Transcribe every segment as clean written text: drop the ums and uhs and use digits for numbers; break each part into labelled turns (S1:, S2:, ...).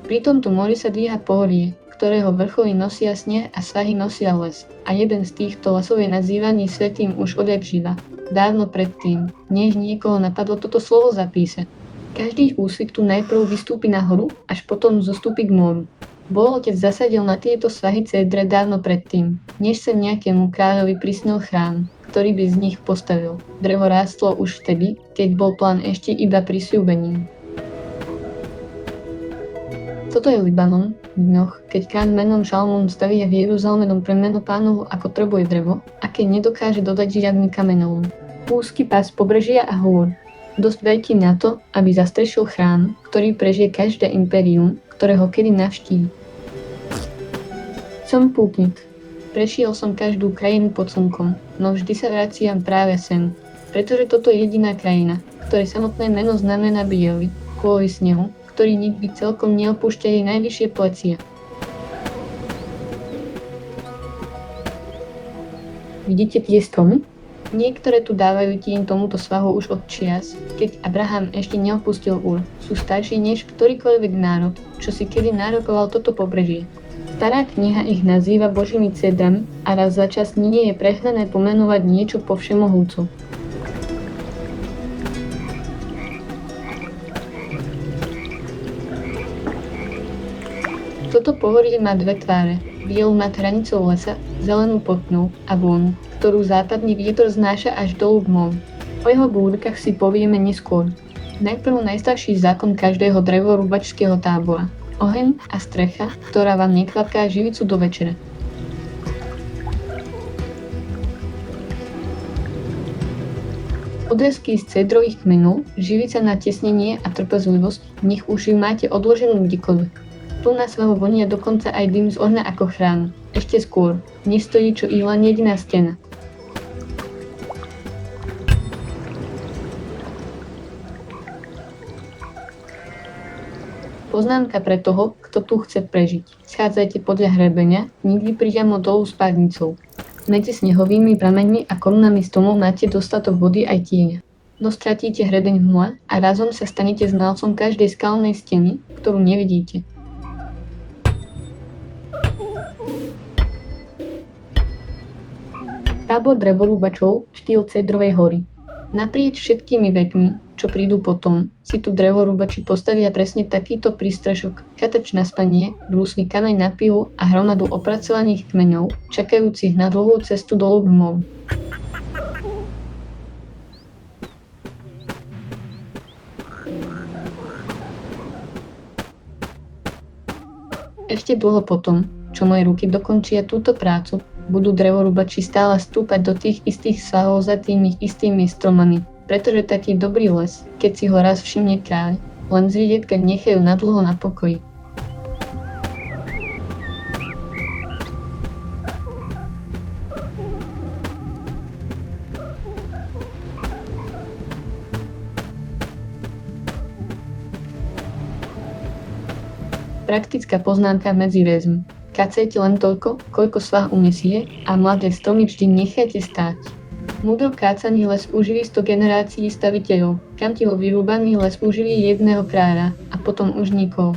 S1: Pri tomto mori sa dvíha pohorie, ktorého vrcholy nosia sneh a svahy nosia les. A jeden z týchto lesov je nazývaný svätým už odjak živa. Dávno predtým, než niekoho napadlo toto slovo zapísať. Každý úsvit tu najprv vystúpi nahoru, až potom zostúpi k moru. Bol otec zasadil na tieto svahy cédre dávno predtým, než sa nejakému kráľovi prisnil chrám, ktorý by z nich postavil. Drevo rástlo už vtedy, keď bol plán ešte iba prisľúbením. Toto je Libanon, v dňoch, keď kráľ menom Šalamún staví v Jeruzaleme dom pre meno Pánovo ako trebuje drevo, aké nedokáže dodať žiadny kameňom. Úzky pás pobrežia a hôr, dosť veľký na to, aby zastrešil chrám, ktorý prežije každé impérium, ktorého kedy navštívi. Som pútnik. Prešiel som každú krajinu pod slnkom, no vždy sa vraciam práve sem, pretože toto je jediná krajina, ktorej samotné meno znamená biely, kvôli snehu, ktorý nikdy celkom neopúšťa jej najvyššie plecia. Vidíte tie stromy? Niektoré tu dávajú tieň tomuto svahu už od čias, keď Abraham ešte neopustil Ur. Sú starší než ktorýkoľvek národ, čo si kedy nárokoval toto pobrežie. Stará kniha ich nazýva Božími cédrami a raz za čas nie je prehnané pomenovať niečo po všemohúcu. Toto pohorie má dve tváre, bielu nad hranicou lesa, zelenú pod ňou a vôňu, ktorú západný vietor znáša až dolu k moru. O jeho búrkach si povieme neskôr. Najprv najstarší zákon každého drevorúbačského tábora. Oheň a strecha, ktorá vám neklapká živicu do večera. Odrezky z cédrových kmeňov, živica na tesnenie a trpezlivosť, nech už ju máte odloženú kdekoľvek. Tu na svého vonia dokonca aj dym z ohňa ako chrám. Ešte skôr, nestojí čo i len jediná stena. Poznámka pre toho, kto tu chce prežiť. Schádzajte podľa hrebenia, nikdy priamo dolu spádnicou. Medzi snehovými prameňmi a korunami stromov máte dostatok vody aj tieňa. No stratíte hrebeň v hmle a razom sa stanete znalcom každej skalnej steny, ktorú nevidíte. Tábor drevorúbačov, štýl cédrovej hory. Naprieč všetkými vekmi, čo prídu potom, si tu drevorúbači postavia presne takýto prístrešok, chatač na spanie, brúsny kameň na pilu a hromadu opracovaných kmeňov, čakajúcich na dlhú cestu dolu k moru. Ešte dlho potom, čo moje ruky dokončia túto prácu, budú drevorúbači stále stúpať do tých istých svahov za tými istými stromami, pretože taký dobrý les, keď si ho raz všimne kráľ, len zvidietka nechajú nadlho na pokoji. Praktická poznámka medzi väzmi. Kacajte len toľko, koľko svah unesie a mladé stromy vždy nechajte stáť. Múdro kácaný les uživí 100 generácií staviteľov, kamtiho vyrúbaný les uživí jedného kráľa a potom už nikoho.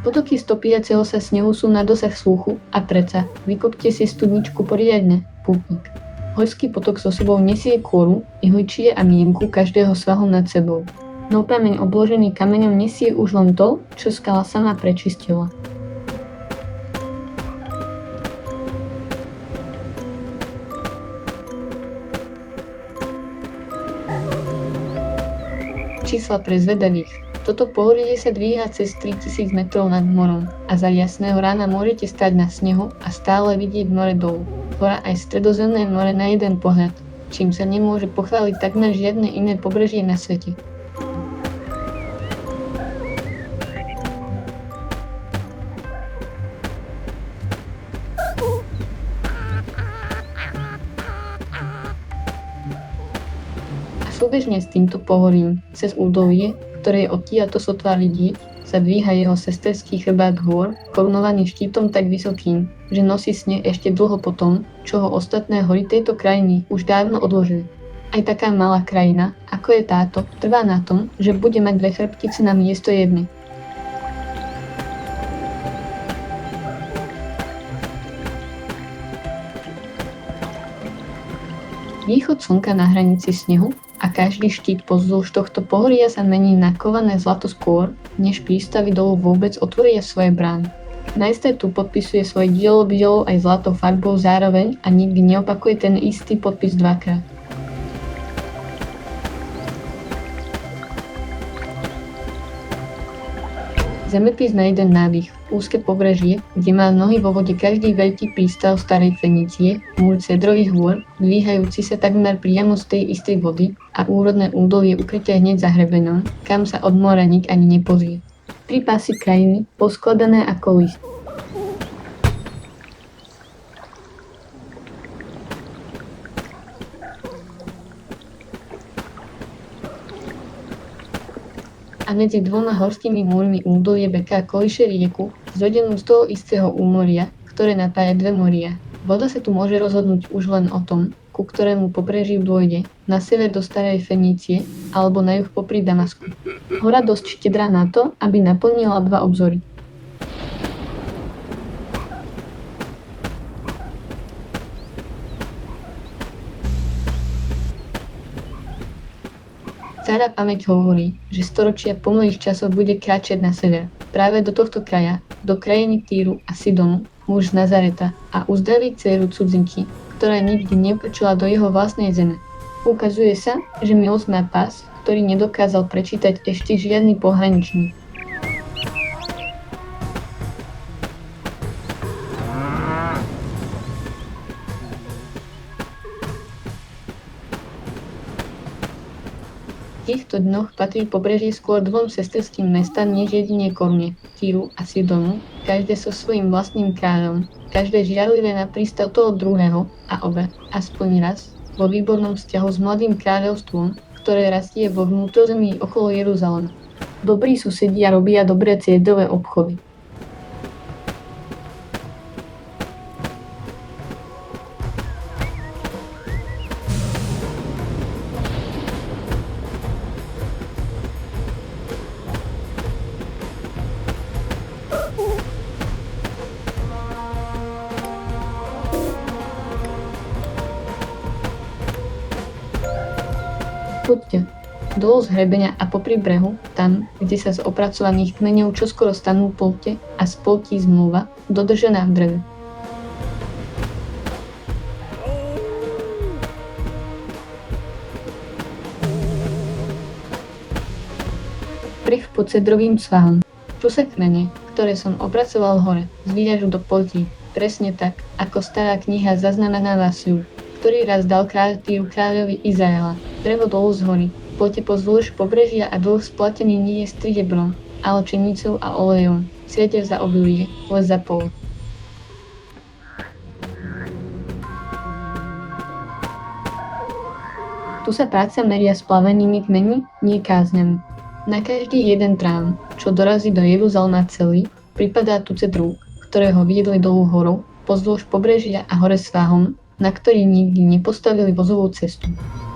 S1: Potoky stopiaceho sa snehu sú na dosah sluchu a predsa, vykopte si studničku poriadne, pútnik. Horský potok so sebou nesie kôru, ihličie a mierku každého svahu nad sebou. No prameň obložený kameňom nesie už len to, čo skala sama prečistila. Čísla pre zvedavých. Toto pohorie sa dvíha cez 3000 metrov nad morom a za jasného rána môžete stať na snehu a stále vidieť more dolu. Hora aj Stredozemné more na jeden pohľad, čím sa nemôže pochváliť takmer žiadne iné pobrežie na svete. Sobežne s týmto pohorím, cez údolie, ktoré je odtiaľto sotva vidieť, sa dvíha jeho sesterský chrbát hôr, korunovaný štítom tak vysokým, že nosí sneh ešte dlho potom, čo ho ostatné hory tejto krajiny už dávno odložili. Aj taká malá krajina, ako je táto, trvá na tom, že bude mať dve chrbtice na miesto jednej. Východ slnka na hranici snehu a každý štít pozdĺž tohto pohoria sa mení na kované zlato skôr, než prístavy dolu vôbec otvoria svoje brány. Najsté tu podpisuje svoje dielo bielou aj zlatou farbou zároveň a nikdy neopakuje ten istý podpis dvakrát. Zemepis na jeden nádych, úzke pobrežie, kde má nohy vo vode každý veľký prístav starej Fenície, múr cedrových hôr, dvíhajúci sa takmer priamo z tej istej vody a úrodné údolie ukryté hneď za hrebenom, kam sa od mora nik ani nepozrie. 3 pásy krajiny, poskladané ako list. A medzi dvoma horskými múrmi údolie beka kolíše rieku, zrodenú z toho istého úmoria, ktoré napája dve moria. Voda sa tu môže rozhodnúť už len o tom, ku ktorému pobrežiu dôjde, na sever do starej Fenície alebo na juh popri Damasku. Hora dosť štedrá na to, aby naplnila 2 obzory. Stará pamäť hovorí, že storočia pomalých časov bude kráčať na sever, práve do tohto kraja, do krajiny Týru a Sidonu, muž z Nazareta, a uzdraví dcéru cudzinky, ktorá nikdy nepočula do jeho vlastnej zeme. Ukazuje sa, že milosť má pás, ktorý nedokázal prečítať ešte žiadny pohraničník. V týchto dňoch patrí pobrežie skôr 2 sesterským mestám než jedine korune, Týru a Sidonu, každé so svojím vlastným kráľom, každé žiarlivé na prístav toho druhého a obe, aspoň raz, vo výbornom vzťahu s mladým kráľovstvom, ktoré rastie vo vnútrozemí okolo Jeruzalema. Dobrí susedia robia dobré ciedrové obchody. Poďte dolu z hrebenia a popri brehu, tam, kde sa z opracovaných kmeňov čoskoro stanú polte a spoltí zmluva, dodržená v dreve. Prich pod cedrovým svahom. Tu sa kmene, ktoré som opracoval hore, zvíjažu do poltí, presne tak, ako stará kniha zaznamenáva sľub, ktorý raz dal kráľ Týru kráľovi Izaela. Drevo dolu z hory, poďte pozdĺž pobrežia a dlh splatený nie je striebrom, ale pšenicou a olejom, svietev za obilie, les za pol. Tu sa práca meria splavenými kmeňmi, nie kázňami. Na každý jeden trám, čo dorazí do Jeruzalema celý, pripadá tucet rúk, ktoré ho viedli dolu horou, pozdĺž pobrežia a hore svahom, na ktorý nikdy nepostavili vozovú cestu.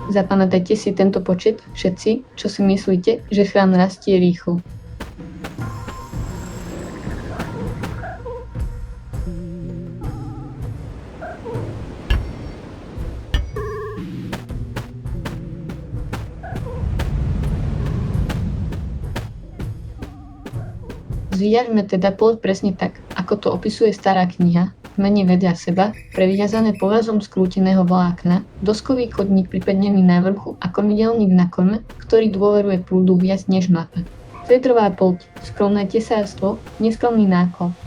S1: Zapamätajte si tento počet, všetci, čo si myslíte, že chrám rastie rýchlo. Zvíjažme teda plot presne tak, ako to opisuje stará kniha, kmene vedľa seba, previazané povazom skrúteného vlákna, doskový chodník pripevnený na vrchu a kormidelník na korme, ktorý dôveruje prúdu viac než mape. Cedrová poľť, skromné tesárstvo, neskromný náklad.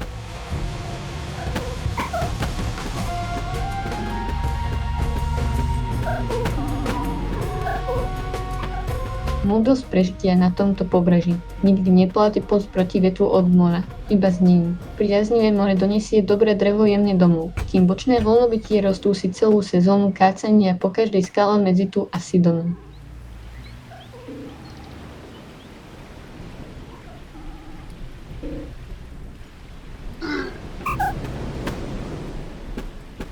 S1: Múdrosť prežitia na tomto pobreží. Nikdy nepláte post proti vetru od mora, iba z ním. Priaznivé more donesie dobré drevo jemne domov, kým bočné voľnobytie rostú si celú sezónu kácania po každej skale medzi tu a Sidonom.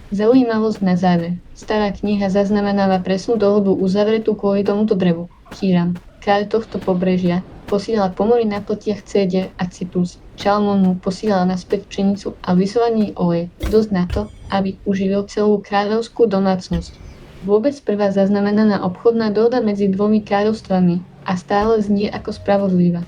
S1: Zaujímavosť na záver. Stará kniha zaznamenáva presnú dohodu uzavretú kvôli tomuto drevu. Híram, kráľ tohto pobrežia, posielal pomory na pltiach céder a cyprus. Šalamún mu posielal naspäť pšenicu a vysovaný olej, dosť na to, aby uživil celú kráľovskú domácnosť. Vôbec prvá zaznamenaná obchodná dohoda medzi dvomi kráľovstvami a stále znie ako spravodlivá.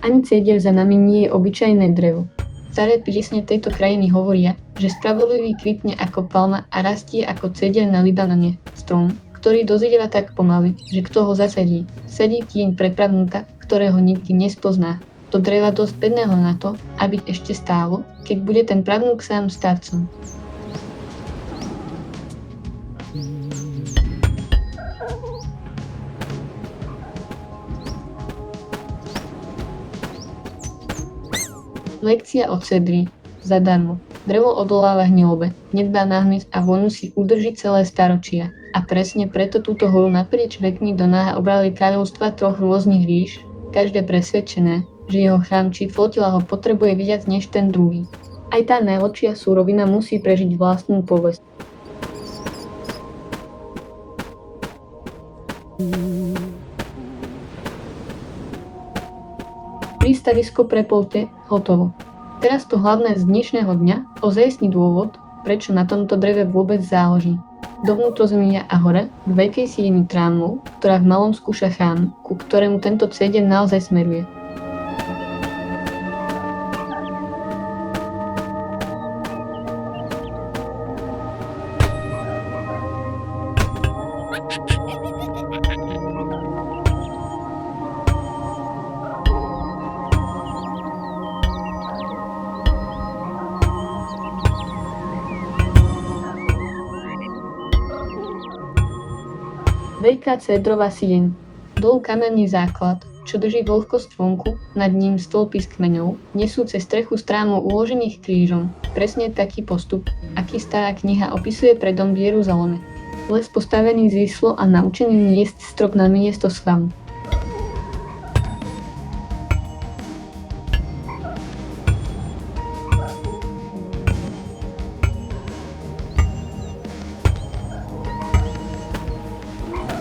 S1: Ani céder za nami nie je obyčajné drevo. Staré piesne tejto krajiny hovoria, že spravodlivý kvitne ako palma a rastie ako céder na Libanone, strom, ktorý dozrieva tak pomaly, že kto ho zasadí, sedí tieň prepravnúka, ktorého nikdy nespozná. Do dreva dosť pevného na to, aby ešte stálo, keď bude ten pravnúk sám starcom. Lekcia od cedry. Zadarmo. Drevo odoláva hnilobe, nedbá na hmyz a vonu si udrží celé staročia. A presne preto túto horu naprieč vekmi do náha obrali kráľovstva troch rôznych ríš, každé presvedčené, že jeho chrám či flotila ho potrebuje viac než ten druhý. Aj tá najlepšia súrovina musí prežiť vlastnú povesť. Prístavisko pre Polte, hotovo. Teraz to hlavné z dnešného dňa, ozajstný dôvod, prečo na tomto dreve vôbec záleží. Dovnútro zemia a hore, k veľkej sieni trámov, ktorá v malom skúša chrám, ku ktorému tento céder naozaj smeruje. Veľká cédrová sieň. Dolu kamenný základ, čo drží vlhkosť vonku, nad ním stĺpy z kmeňov, nesúce strechu strámov uložených krížom. Presne taký postup, aký stará kniha opisuje pre dom v Jeruzaleme. Les postavený zvislo a naučený niesť strop na miesto slavu.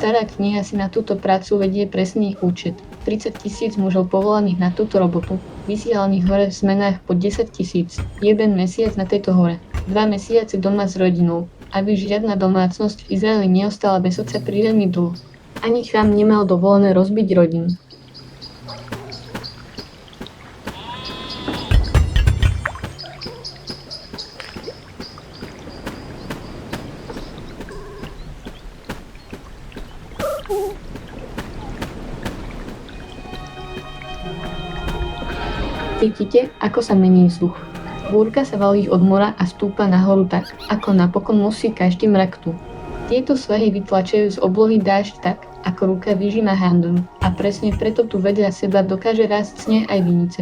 S1: Stará kniha si na túto prácu vedie presný účet. 30 000 mužov povolaných na túto robotu, vysielaných hore v zmenách po 10 000, 1 mesiac na tejto hore, 2 mesiace doma s rodinou, aby žiadna domácnosť v Izraeli neostala bez otca príliš dlho. Ani chrám nemal dovolené rozbiť rodinu. Cítite, ako sa mení vzduch. Búrka sa valí od mora a stúpa nahoru tak, ako napokon musí každý mrak tu. Tieto svahy vytlačajú z oblohy dážď tak, ako ruka vyžíma handru, a presne preto tu vedľa seba dokáže rásť sneh aj vinice.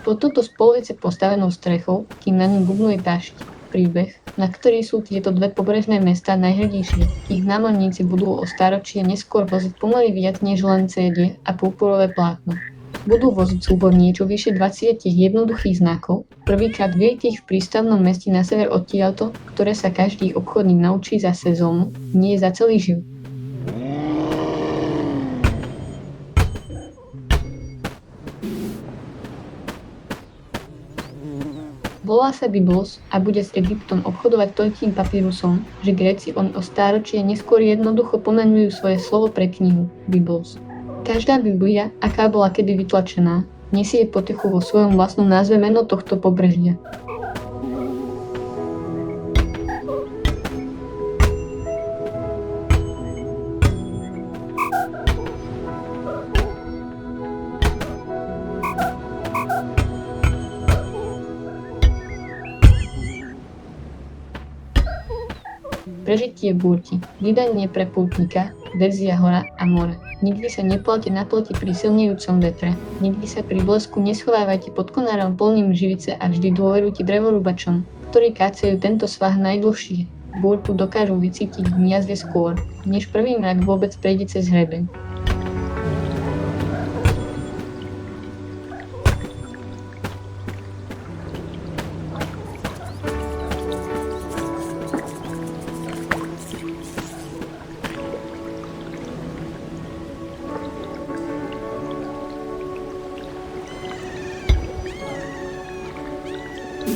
S1: Pod touto spolovice postavenou strechou, kým na ňu bubnuje dážď. Príbeh, na ktorý sú tieto dve pobrežné mestá najhrdejšie. Ich námorníci budú o stáročie neskôr voziť pomaly viac než len cédier a purpurové plátno. Budú voziť súbor niečo vyše 20 jednoduchých znakov, prvýkrát vietých v prístavnom meste na sever odtiaľto, ktoré sa každý obchodník naučí za sezónu, nie za celý život. Volá sa Biblos a bude s Egyptom obchodovať toľkým papírusom, že Gréci o stáročie neskôr jednoducho pomenujú svoje slovo pre knihu Biblos. Každá Biblia, aká bola kedy vytlačená, nesie potichu vo svojom vlastnom názve meno tohto pobrežia. Prežitie búrky. Vydanie pre pútnika. Verzia hora a more. Nikdy sa neplavte na ploti pri silnejúcom vetre. Nikdy sa pri blesku neschovávajte pod konárom plným živice a vždy dôverujte drevorúbačom, ktorí kácajú tento svah najdlhšie. Búrku dokážu vycítiť v jazde skôr, než prvý mrak vôbec prejde cez hrebeň.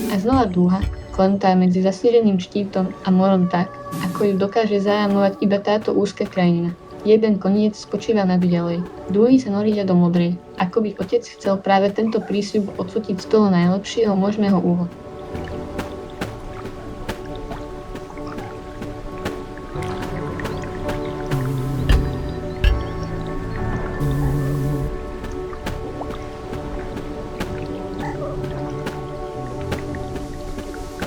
S1: A znova dúha, klentá medzi zasneženým štítom a morom tak, ako ju dokáže zajamovať iba táto úzka krajina. Jeden koniec spočíva na ďalej. Druhý sa noria do modrej, ako by otec chcel práve tento prísľub odsútiť z toho najlepšieho možného úhlu.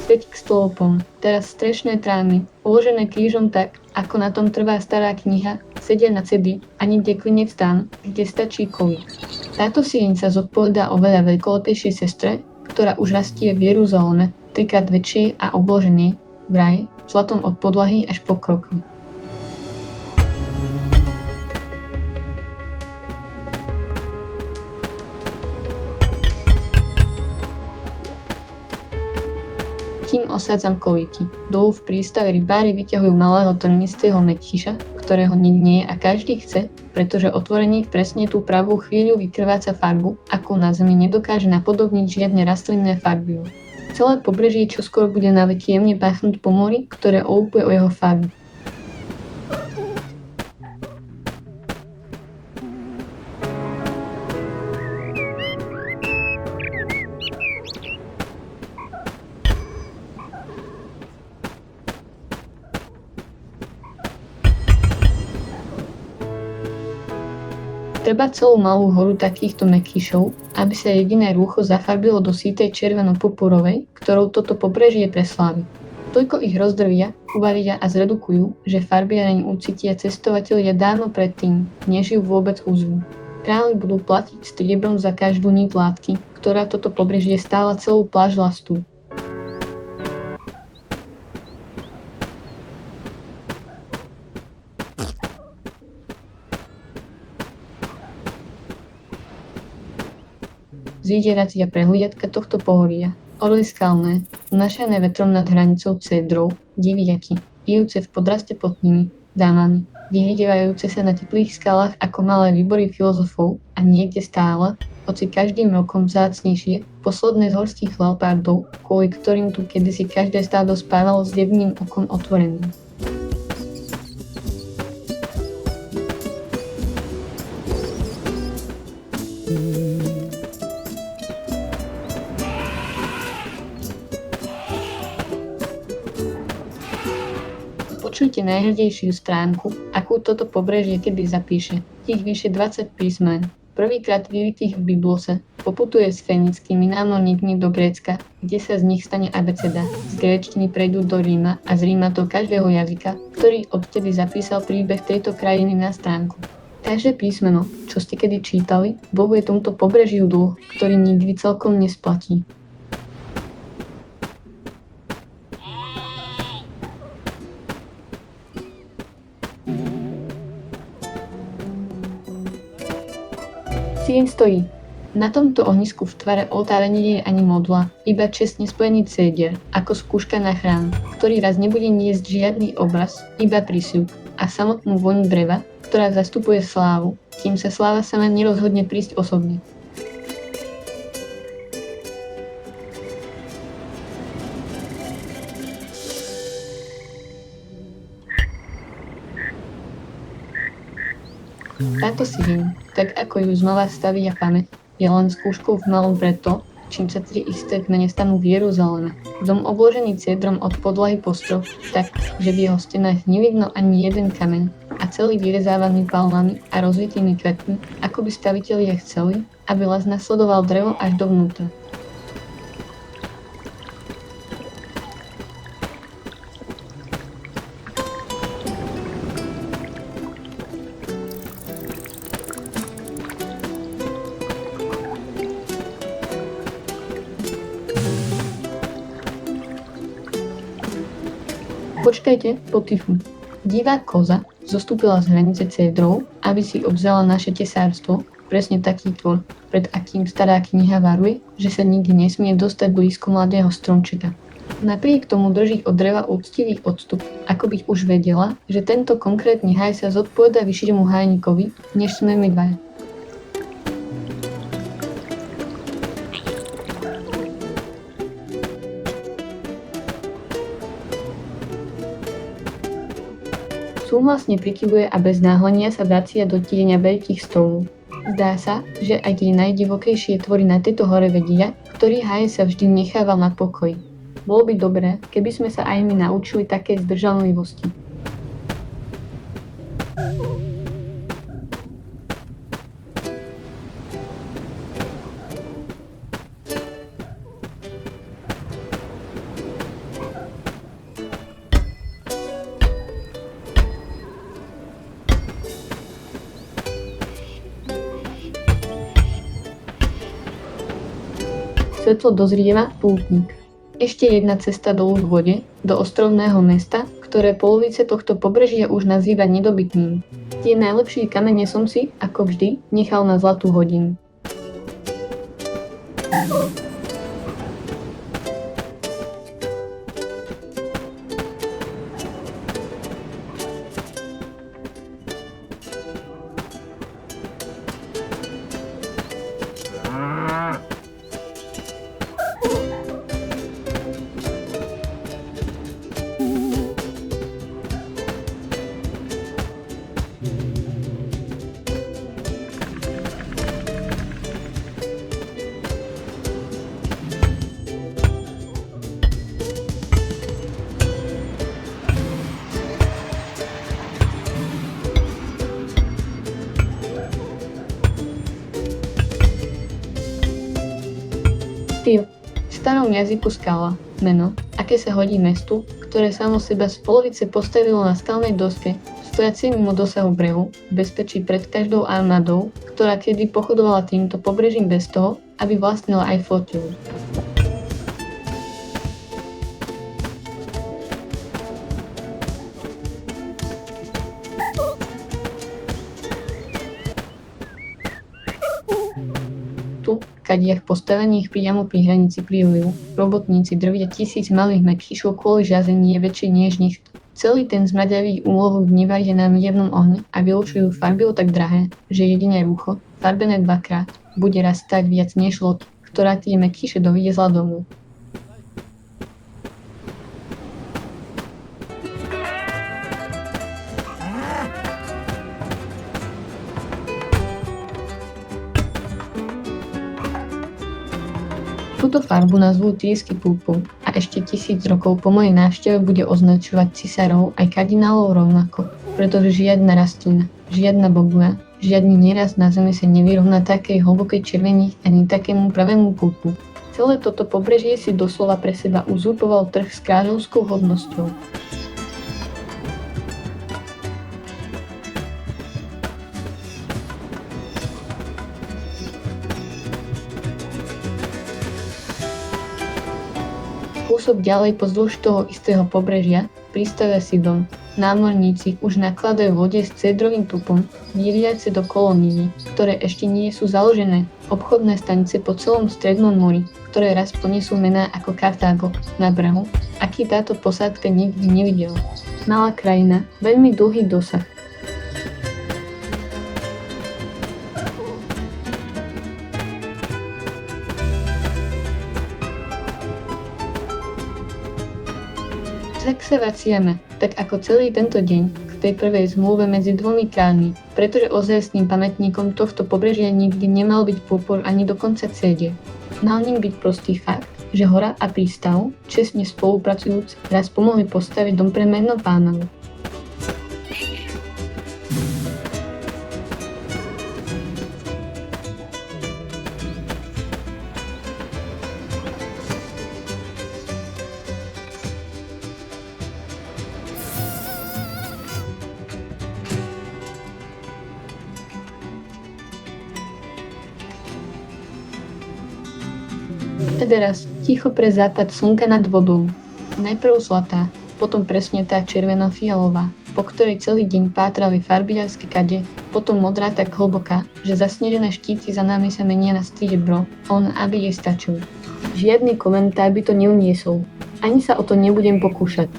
S1: Späť k stĺpom, teraz strešné trámy, uložené krížom tak, ako na tom trvá stará kniha, sedia na cedy a nikde klinec tam, kde stačí kovy. Táto sieň sa zodpovedá oveľa veľkolepejšej sestre, ktorá už rastie v Jeruzaleme, trikrát väčšej a obloženej, vraj, zlatom od podlahy až po kroky. Kým osádzam kolíky. Dolu v prístave rybári vyťahujú malého trnistého mätkyša, ktorého nik nie je a každý chce, pretože otvoreník presne tú pravú chvíľu vykrváca farbu, akú na zemi nedokáže napodobniť žiadne rastlinné farbivo. Celé pobrežie čoskoro bude na veky jemne páchnúť po mori, ktoré oúpuje o jeho farbu. Treba celú malú horu takýchto mäkkyšov, aby sa jediné rúcho zafarbilo do sítej červeno-purpurovej, ktorou toto pobrežie preslávi. Toľko ich rozdrvia, uvaria a zredukujú, že farbiareň ucítia cestovatelia dávno predtým, než ju vôbec uzvú. Králi budú platiť striebrom za každú niť látky, ktorá toto pobrežie stála celú pláž lastú. Zíderacia prehliadka tohto pohoria. Orly skalné, unášané vetrom nad hranicou cédrov, diviaky, pijúce v podraste pod nimi, dámany, vyhrievajúce sa na teplých skalách ako malé výbory filozofov a niekde stále, hoci každým rokom vzácnejšie, posledné z horských leopardov, kvôli ktorým tu kedysi každé stádo spávalo s jedným okom otvoreným. Počujte najhrdejšiu stránku, akú toto pobrežie kedy zapíše. Tých vyše 20 písmen. Prvýkrát vyvitých v Biblose poputuje s fenickými námorníkmi do Grécka, kde sa z nich stane abeceda. Z gréčtiny prejdú do Ríma a z Ríma do každého jazyka, ktorý odtedy zapísal príbeh tejto krajiny na stránku. Každé písmeno, čo ste kedy čítali, bohuje tomuto pobrežiu dlh, ktorý nikdy celkom nesplatí. Sieň stojí. Na tomto ohnisku v tvare oltára nie je ani modla, iba čestne spojený cédier, ako skúška na chrám, ktorý raz nebude niesť žiadny obraz, iba prísľub a samotnú voňu dreva, ktorá zastupuje slávu, kým sa sláva sama nerozhodne prísť osobne. Táto sieň, tak ako ju znova staví a pamäť, je len skúškou v malom preto, čím sa tie isté kmene stanú v Jeruzaleme. Dom obložený cédrom od podlahy po strop, tak, že v jeho stenách nevidno ani jeden kameň a celý vyrezávaný palmami a rozvitými kvetmi, ako by stavitelia chceli, aby les nasledoval drevo až dovnútra. Počkajte, potichu. Divá koza zostúpila z hranice cédrov, aby si obzrela naše tesárstvo, presne taký tvor, pred akým stará kniha varuje, že sa nikdy nesmie dostať blízko mladého stromčeka. Napriek tomu drží od dreva úctivý odstup, ako by už vedela, že tento konkrétny haj sa zodpovedá vyššiemu hajníkovi, než sme my dvaja. Súhlasne prikyvuje a bez náhlenia sa vracia do tieňa veľkých stolov. Zdá sa, že aj tie najdivokejšie tvory na tejto hore vedia, ktorý haj sa vždy nechával na pokoji. Bolo by dobré, keby sme sa aj my naučili také zdržanlivosti. Svetlo dozrieva pútnik. Ešte jedna cesta dolu v vode, do ostrovného mesta, ktoré polovice tohto pobrežia už nazýva nedobytným. Tie najlepšie kamene som si, ako vždy, nechal na zlatú hodinu. V starom jazyku skala, meno, aké sa hodí mestu, ktoré samo seba z polovice postavilo na skalnej doske, stojacej mimo dosahu brehu, v bezpečí pred každou armádou, ktorá kedy pochodovala týmto pobrežím bez toho, aby vlastnila aj flotilu. Kadiach postavených priamo pri hranici prílivu, robotníci drvia 1000 malých mekýšov kvôli žazení je väčšie než nikto. Celý ten zmraďavý úlohu vnívajú na jemnom ohni a vylučujú farby tak drahé, že jedine rúcho, farbené dvakrát, bude raz stať viac než loď, ktorá tie mekýše doviezla domov. Túto farbu nazvú tírsky púpol a ešte 1000 rokov po mojej návšteve bude označovať cisárov aj kardinálov rovnako, pretože žiadna rastlina, žiadna bobula, žiadny nerast na zemi sa nevyrovná takej hlbokej červeni ani takému pravému púpu. Celé toto pobrežie si doslova pre seba uzurpoval trh s kráľovskou hodnosťou. Kúsok ďalej pozdĺž toho istého pobrežia pristavia si dom. Námorníci už nakladajú lode s cédrovým tupom, vyriace do kolónií, ktoré ešte nie sú založené. Obchodné stanice po celom strednom mori, ktoré raz ponesú mená ako Kartágo na brehu, aký táto posádka nikdy nevidela. Malá krajina, veľmi dlhý dosah. Tak sa vraciame, tak ako celý tento deň, k tej prvej zmluve medzi dvomi kráľmi, pretože ozajstným pamätníkom tohto pobrežia nikdy nemal byť púpor ani dokonca cédier. Mal ním byť prostý fakt, že hora a prístav, čestne spolupracujúc, raz pomohli postaviť dom pre meno pánovi. Teraz ticho pre západ slnka nad vodou. Najprv zlatá, potom presne tá červeno-fialová, po ktorej celý deň pátrali farbiarsky kade, potom modrá tak hlboká, že zasnežené štíty za nami sa menia na striebro, on aby jej stačil. Žiadny komentár by to neuniesol. Ani sa o to nebudem pokúšať.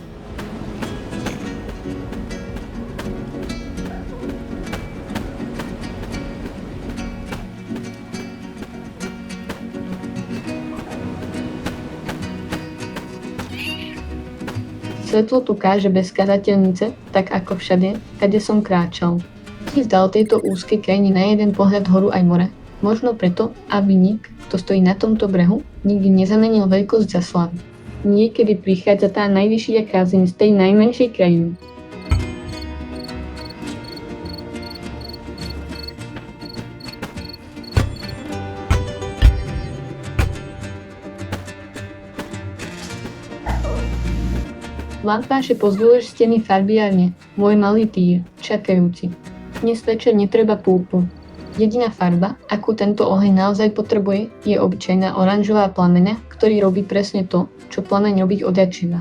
S1: Svetlo tu káže bez kazateľnice, tak ako všade, kade som kráčal. Si zdal tejto úzkej krajiny na jeden pohľad horu aj more. Možno preto, aby nik, kto stojí na tomto brehu, nikdy nezamenil veľkosť za slavu. Niekedy prichádza tá najvyššia kázeň z tej najmenšej krajiny. Lampáše pozdĺž steny farbiárne, môj malý týr, čakajúci. Dnes večer netreba púrpur. Jediná farba, akú tento oheň naozaj potrebuje, je obyčajná oranžová plameňa, ktorý robí presne to, čo plameň robí odjakživa.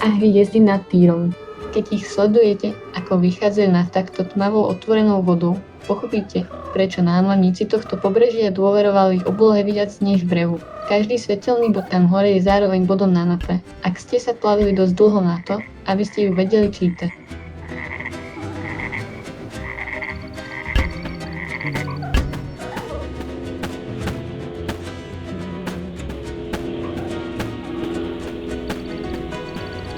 S1: A hviezdy nad Týrom. Keď ich sledujete, ako vychádzajú nad takto tmavou otvorenou vodou, pochopíte, prečo námorníci tohto pobrežia dôverovali oblohe viac než brehu. Každý svetelný bod tam hore je zároveň bodom na mape, ak ste sa plavili dosť dlho na to, aby ste ju vedeli čítať.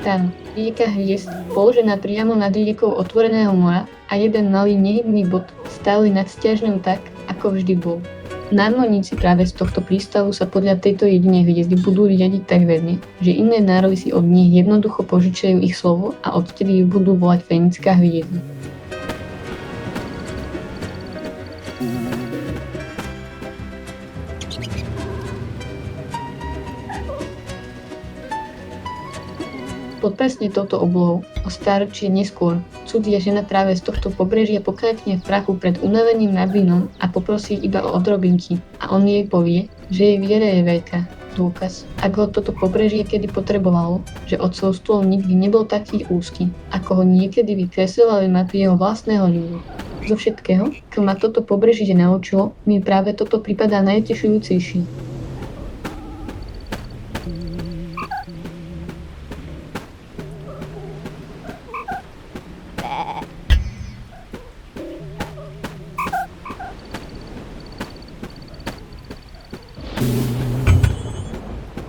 S1: Tam, rieka hviezd, položená priamo nad riekou otvoreného mora a jeden malý nehybný bod stáli nad sťažňou tak, ako vždy bol. Námorníci práve z tohto prístavu sa podľa tejto jedinej hviezdy budú riadiť tak verne, že iné národy si od nich jednoducho požičajú ich slovo a odtedy ju budú volať Fénická hviezda. Pod presne touto oblohou, o stáročie neskôr, cudzia žena práve z tohto pobrežia poklekne v prachu pred unaveným rabínom a poprosí iba o odrobinky a on jej povie, že jej viera je veľká. Dôkaz, ak ho toto pobrežie kedy potrebovalo, že otcov stôl nikdy nebol taký úzky, ako ho niekedy vykresľovali mapy jeho vlastného ľudu. Zo všetkého, čo ma toto pobrežie naučilo, mi práve toto pripadá najtešujúcejšie.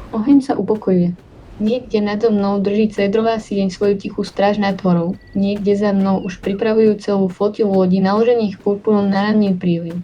S1: Oheň sa upokojuje. Niekde nado mnou drží cédrová sieň svoju tichú stráž nad horou. Niekde za mnou už pripravujú celú flotilu lodí naložených purpurom na ranný príliv.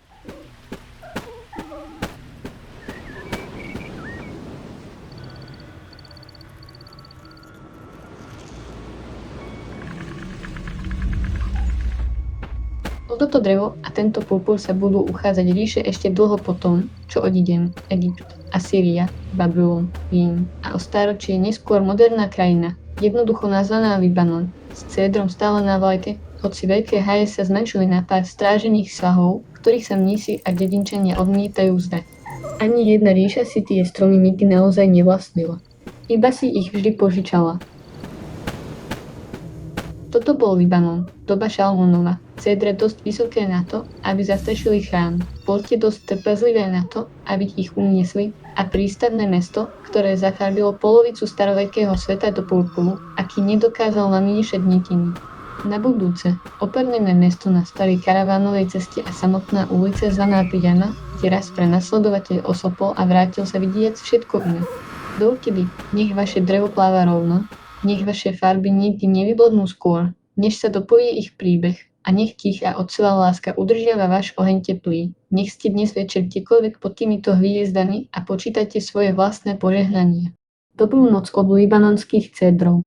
S1: O toto drevo a tento purpur sa budú uchádzať ríše ešte dlho potom, čo odídem. Egypt, Asýria, Babylon, Rím a o stáročie neskôr moderná krajina, jednoducho nazvaná Libanon, s cédrom stále na vlajke, hoci veľké haje sa zmenšili na pár strážených svahov, ktorých sa mnísi a dedinčania odmietajú vzdať. Ani jedna ríša si tie stromy nikdy naozaj nevlastnila. Iba si ich vždy požičala. Toto bol Libanon, doba Šalamúnova. Cédre dosť vysoké na to, aby zastrešili chrám. Polte dosť trpezlivé na to, aby ich uniesli a prístavné mesto, ktoré zafarbilo polovicu starovekého sveta do purpuru, aký nedokázal namíšať nitiny. Na budúce, opevnené mesto na starej karavánovej ceste a samotná ulica zvaná Tirana, kde raz prenasledovateľ osopol a vrátil sa vidieť všetko iné. Dovtedy, nech vaše drevo pláva rovno, nech vaše farby nikdy nevyblodnú skôr, než sa dopojí ich príbeh a nech tichá otcová láska udržiava váš oheň teplý. Nech ste dnes večer kdekoľvek pod týmito hviezdami a počítajte svoje vlastné požehnanie. Dobrú noc od libanonských cédrov.